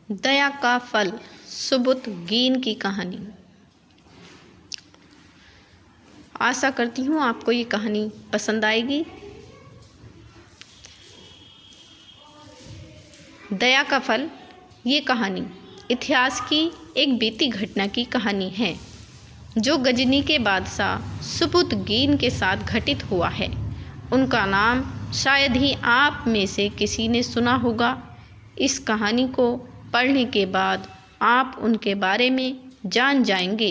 दया का फल सुबुतगीन की कहानी। आशा करती हूँ आपको ये कहानी पसंद आएगी। दया का फल ये कहानी इतिहास की एक बीती घटना की कहानी है जो गजनी के बादशाह सुबुतगीन के साथ घटित हुआ है। उनका नाम शायद ही आप में से किसी ने सुना होगा। इस कहानी को पढ़ने के बाद आप उनके बारे में जान जाएंगे।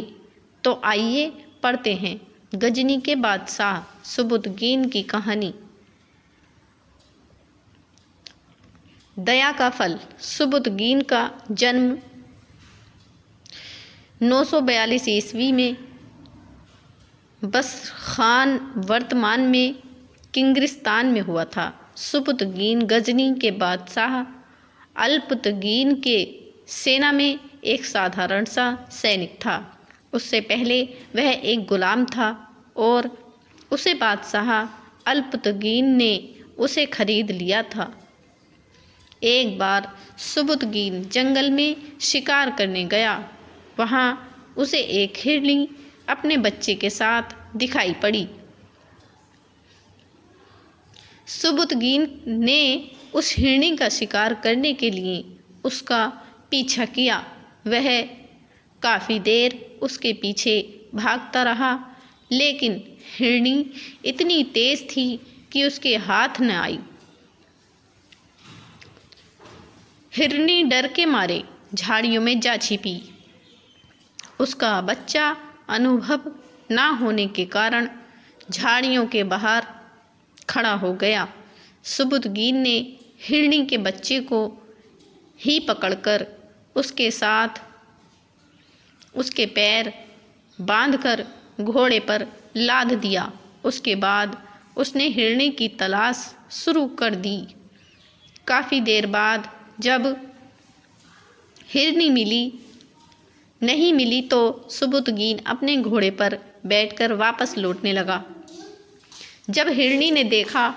तो आइए पढ़ते हैं गजनी के बादशाह सुबुतगीन की कहानी। दया का फल। सुबुतगीन का जन्म 942 ईस्वी में बसखान वर्तमान में किंग्रिस्तान में हुआ था। सुबुतगीन गजनी के बादशाह अल्पतगीन के सेना में एक साधारण सा सैनिक था। उससे पहले वह एक गुलाम था और उसे बादशाह अल्पतगीन ने उसे खरीद लिया था। एक बार सुबुतगीन जंगल में शिकार करने गया। वहाँ उसे एक हिरनी अपने बच्चे के साथ दिखाई पड़ी। सुबुतगीन ने उस हिरनी का शिकार करने के लिए उसका पीछा किया। वह काफ़ी देर उसके पीछे भागता रहा, लेकिन हिरनी इतनी तेज थी कि उसके हाथ न आई। हिरनी डर के मारे झाड़ियों में जा छिपी। उसका बच्चा अनुभव ना होने के कारण झाड़ियों के बाहर खड़ा हो गया। सुबुतगीन ने हिरनी के बच्चे को ही पकड़कर उसके साथ उसके पैर बांधकर घोड़े पर लाद दिया। उसके बाद उसने हिरनी की तलाश शुरू कर दी। काफ़ी देर बाद जब हिरनी नहीं मिली तो सुबुतगीन अपने घोड़े पर बैठकर वापस लौटने लगा। जब हिरनी ने देखा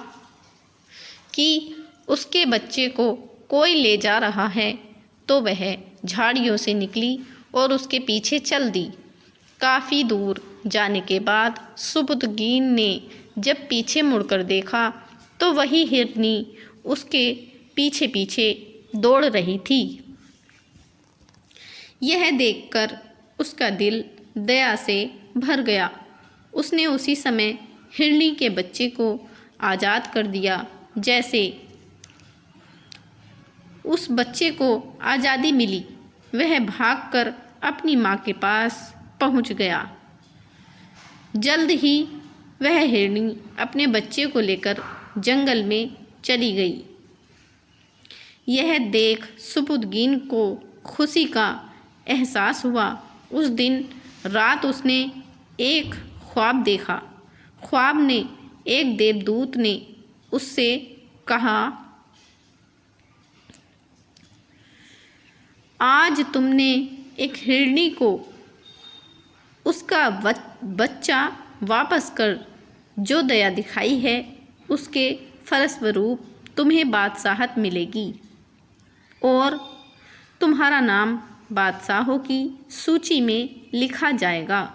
कि उसके बच्चे को कोई ले जा रहा है तो वह झाड़ियों से निकली और उसके पीछे चल दी। काफ़ी दूर जाने के बाद सुबुतगीन ने जब पीछे मुड़कर देखा तो वही हिरनी उसके पीछे पीछे दौड़ रही थी। यह देखकर उसका दिल दया से भर गया। उसने उसी समय हिरनी के बच्चे को आज़ाद कर दिया। जैसे उस बच्चे को आज़ादी मिली, वह भागकर अपनी माँ के पास पहुँच गया। जल्द ही वह हिरनी अपने बच्चे को लेकर जंगल में चली गई। यह देख सुबुतगीन को खुशी का एहसास हुआ। उस दिन रात उसने एक ख्वाब देखा। ख्वाब में एक देवदूत ने उससे कहा, आज तुमने एक हिरनी को उसका बच्चा वापस कर जो दया दिखाई है, उसके फलस्वरूप तुम्हें बादशाहत मिलेगी और तुम्हारा नाम बादशाहों की सूची में लिखा जाएगा।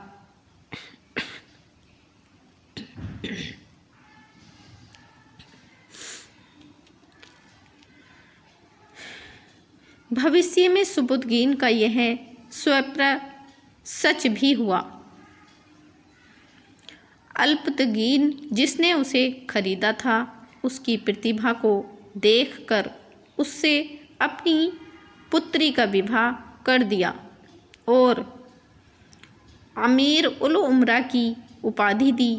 भविष्य में सुबुतगीन का यह स्वप्न सच भी हुआ। अल्पतगीन जिसने उसे खरीदा था, उसकी प्रतिभा को देखकर उससे अपनी पुत्री का विवाह कर दिया और अमीर उल उमरा की उपाधि दी।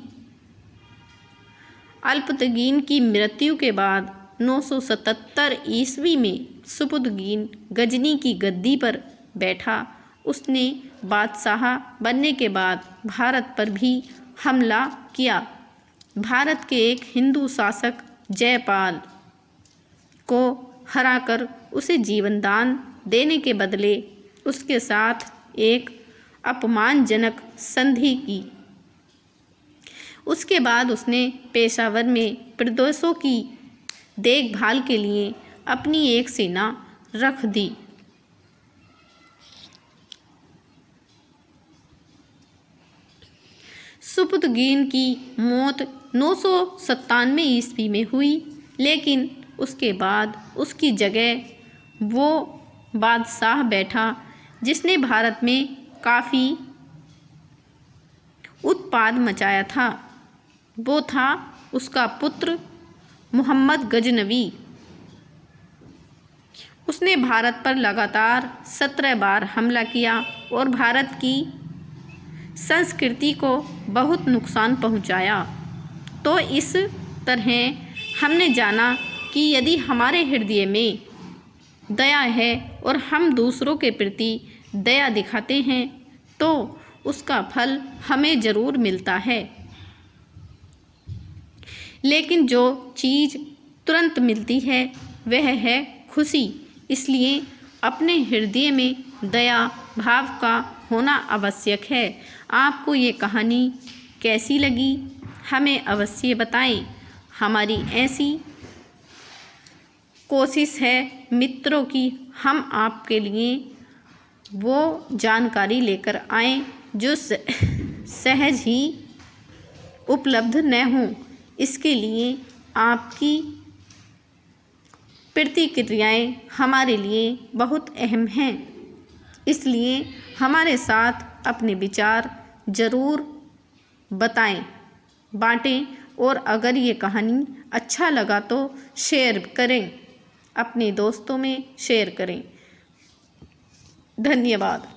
अल्पतगीन की मृत्यु के बाद 977 ईस्वी में सुबुतगीन गजनी की गद्दी पर बैठा। उसने बादशाह बनने के बाद भारत पर भी हमला किया। भारत के एक हिंदू शासक जयपाल को हराकर उसे जीवनदान देने के बदले उसके साथ एक अपमानजनक संधि की। उसके बाद उसने पेशावर में प्रदेशों की देखभाल के लिए अपनी एक सेना रख दी। सपुतगीन की मौत 997 ईस्वी में हुई, लेकिन उसके बाद उसकी जगह वो बादशाह बैठा जिसने भारत में काफ़ी उत्पाद मचाया था। वो था उसका पुत्र मोहम्मद गजनवी। उसने भारत पर लगातार 17 बार हमला किया और भारत की संस्कृति को बहुत नुकसान पहुंचाया। तो इस तरह हमने जाना कि यदि हमारे हृदय में दया है और हम दूसरों के प्रति दया दिखाते हैं तो उसका फल हमें ज़रूर मिलता है। लेकिन जो चीज़ तुरंत मिलती है वह है खुशी। इसलिए अपने हृदय में दया भाव का होना आवश्यक है। आपको ये कहानी कैसी लगी हमें अवश्य बताएं। हमारी ऐसी कोशिश है मित्रों की हम आपके लिए वो जानकारी लेकर आएँ जो सहज ही उपलब्ध न हों। इसके लिए आपकी प्रतिक्रियाएं हमारे लिए बहुत अहम हैं। इसलिए हमारे साथ अपने विचार ज़रूर बांटें और अगर ये कहानी अच्छा लगा तो शेयर करें, अपने दोस्तों में शेयर करें। धन्यवाद।